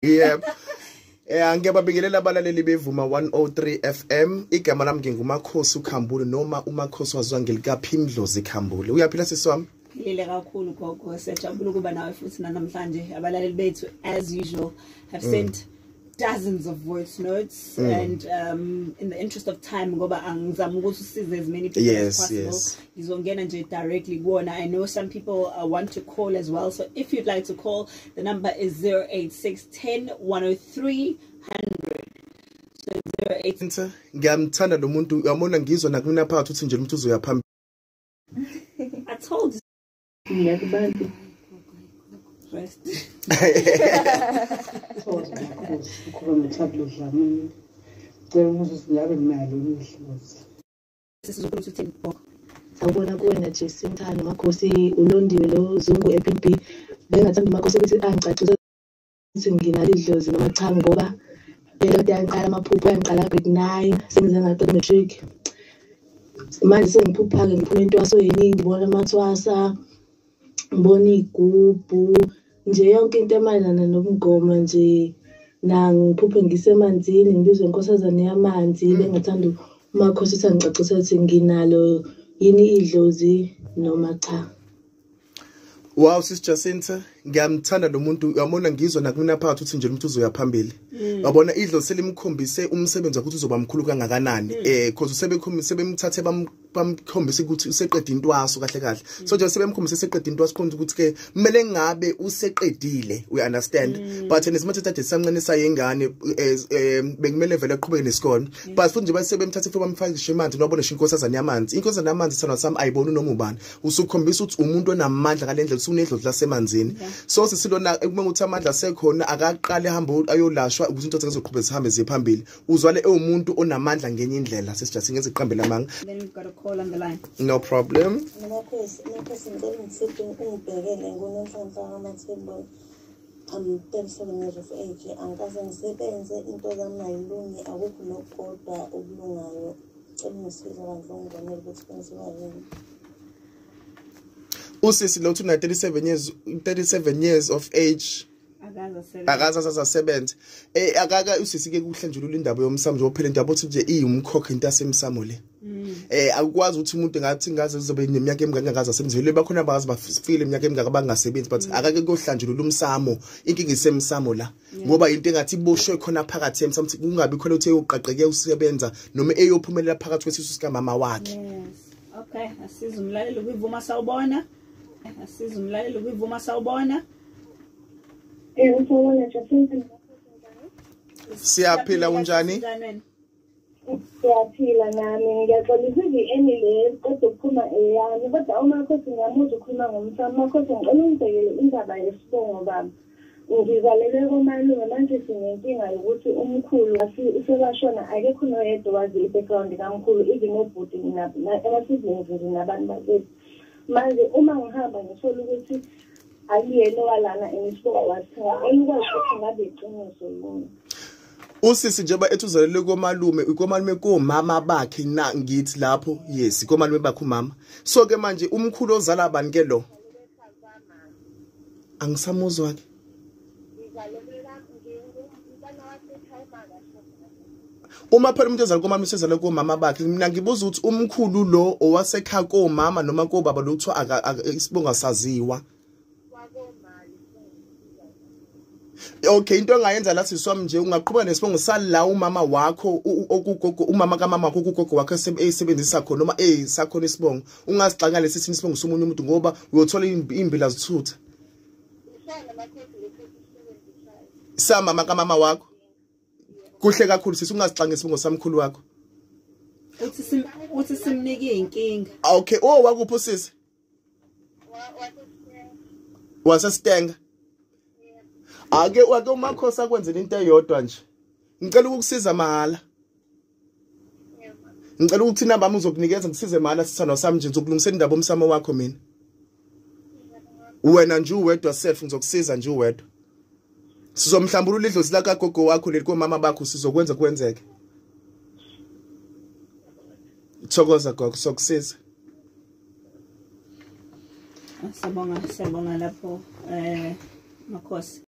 Yep. Ngiyababingelela abalaleli bevuma 103 FM. Igama lami ngingumakhosi ukhambule noma umakhosi wazwa ngelikaphi Imdlozi Khambule. Uyaphila sisi wami? Philile kakhulu gogo. Siyajabula ukuba nawe futhi namhlanje. Abalaleli bethu as usual have sent dozens of voice notes and in the interest of time ngoba angizama ukuthi usize as many people as possible. Ngizongena nje directly kuona. I know some people want to call as well, so if you'd like to call, the number is 08610 103 100. So 08 ngiyamthanda lo muntu uyabona ngizwa nakumina phakathi uthi nje umuntu uzoya phambili. I told you. Abantu Rest. Ukhona tablet dlamini. Cela ukuthi singabe imali umhlozi. Sizokho uthini bok. Sawubona kuwena Jacinta Makhosi ulondiwe lo zungu ePP. Bengathanda uMakhosi ukuthi angicacise ukuthi nginalo idlozi noma cha ngoba phela kade yangiqala amaphupho yangiqala grade 9 sengize ngaqeda matric. Manje sengiphupha ke ngifuna intwaso yeningi ngibona amathwasa ngibona igubhu nje yonke into emayelana nomngoma nje nangiphuphe ngisemanzini ngibizwe inkosazana yamanzi bengathanda uMakhosi ukuthi angicacise ukuthi nginalo yini idlozi noma cha. Wow sis Jacinta, ngiyamthanda lo muntu uyabona ngizwa nakumina phakathi uthi nje umuntu uzoya phambili. Wabona idlozi selimkhombise umsebenzi ukuthi uzoba mkhulu kangakanani because sebemthathe bamkhombise ukuthi useqeda intwaso kahle kahle. So nje sebemkhombise seqeda intwaso konke ukuthi ke kumele ngabe useqedile, we understand, but nesimathi thathe sancane sayengane bekumele vele aqhubeke nesikole, but futhi nje basebemthathe futhi bamfakishe emanzi nobona inkosazana yamanzi. Inkosazana yamanzi sana sami ayibona noma ubani, usukhombisa ukuthi umuntu onamandla ngalendlela usunedlozi lasemanzini. So sisilona ekubanga ukuthi amandla asekhona akaqale hambo ayolashwa ukuthi into ezoqhubeka zihambe ziphambili. Uzwale umuntu onamandla ngenye indlela sesijathi ngeze iqambela amanga. Then we've got a call on the line. No problem. Makhosi ngicela ngisithi ungibhekele ngonhlanhla amathebula. I'm 37 years of age. Angikaze ngisebenze into zami ayilungi akukho nokodwa okulungayo. Cela ngisize abantu ngibonele ukuthi kwenziwa yini. Usisi lo 37 years of age. Akaza sebenza. Akaka usisi ke kuhlanjulula indaba yomsamo nje ophela indaba othi nje iyumkhokha into yasemsamo le. Akukwazi ukuthi umuntu ngathi ngaze uzobe neminyaka emingaka ngaze asemzweni bakhona abazi bafile iminyaka emingaka bangasebenzi, but akake kohlanjulula umsamo inkinga isemsamo la ngoba into engathi iboshwe khona phakathi emsamo kungabi khona uthi uqaqeke usebenza noma eyophumelela phakathi kwesisu sika mama wakhe. Yes. Okay, asiza umlaleli kwivuma sawubona. Asiza umlaleli kwivuma sawubona. Ngiyabona Jacinta. Siyaphila unjani? Siyaphila nami ngiyaxolisa le kodwa ukuphuma eyami kodwa uMakhosi ngiyamuzwa ukhuluma ngomsamo. Makhosi ngicela ungibhekele indaba yesibongo baba. Ngizalelwe komalume manje sinenkinga yokuthi umkhulu usebashona akekho noyedwa wazi i-background kamkhulu even obhuti ama-siblings nje nabantu bakithi. Manje uma ngihamba ngithola ukuthi ayiyena walana enisibongo wathenga engikwazi ukuthi ngabe iqiniso yini. Usisi njengoba ethuzalelwe komalume komama bakhe na ngithi lapho yes komalume bakhe umama. So ke manje umkhulu ozala abani ke lo? Angisamuzwa ke. Uma phela umuntu ezala komama usezala komama bakhe, mina ngibuza ukuthi umkhulu lo owasekhaya komama noma kobaba lo kuthiwa isibonga saziwa. Okay, into engayenza la siswami nje ungaqhubeka nesibongo sala umama wakho okugogo umama kaMama wakho ukugogo wakhe esebenzisa khona noma sakhona isibongo ungasixaka lesithini isibongo somunye umuntu ngoba uyothola imbila zithutha. Mama kaMama wakho kuhle kakhulu sisi ungasixanga isibongo samkhulu wakho. Uthi simnike inkinga. Okay, wakuphi sisi? Wasestenga. Ake uMakhosi akwenzela into eyodwa nje. Ngicela ukukusiza mahala. Ngicela ukuthi inamba yami uzokunikeza ngisize mahala sithando sami nje ngizokulungisela indaba omsamo wakho mina. Wena nje uwedwa self ngizokusiza nje uwedwa. Sizomhlambulula idlozi la kagogo wakho leli komama bakho sizokwenza kwenzeke. Thokoza gogo sokusiza. Sabonga lapho Makhosi.